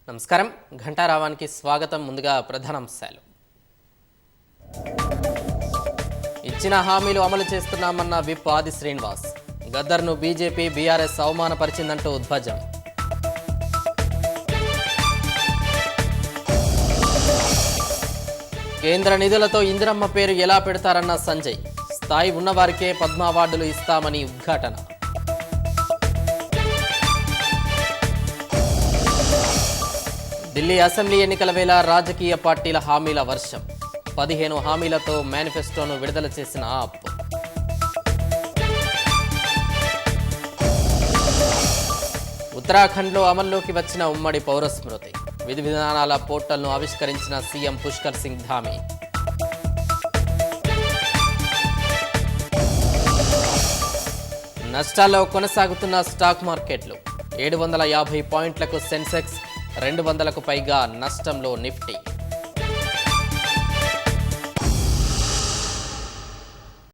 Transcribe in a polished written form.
నమస్కారం ఘంటారావానికి స్వాగతం. ముందుగా ప్రధానాంశాలు. ఇచ్చిన హామీలు అమలు చేస్తున్నామన్న విప్ ఆది శ్రీనివాస్. గద్దర్ను బీజేపీ బీఆర్ఎస్ అవమానపరిచిందంటూ ధ్వజం. కేంద్ర నిధులతో ఇందిరమ్మ పేరు ఎలా పెడతారన్న సంజయ్. స్థాయి ఉన్నవారికే పద్మ అవార్డులు ఇస్తామని ఉద్ఘాటన. ఢిల్లీ అసెంబ్లీ ఎన్నికల వేళ రాజకీయ పార్టీల హామీల వర్షం. 15 హామీలతో మేనిఫెస్టోను విడుదల చేసిన ఆప్. ఉత్తరాఖండ్లో అమల్లోకి వచ్చిన ఉమ్మడి పౌరస్మృతి. విధి విధానాల పోర్టల్ను ఆవిష్కరించిన సీఎం పుష్కర్ సింగ్ ధామీ. నష్టాల్లో కొనసాగుతున్న స్టాక్ మార్కెట్లు. 750 పాయింట్లకు సెన్సెక్స్, 200కు పైగా నష్టంలో నిఫ్టీ.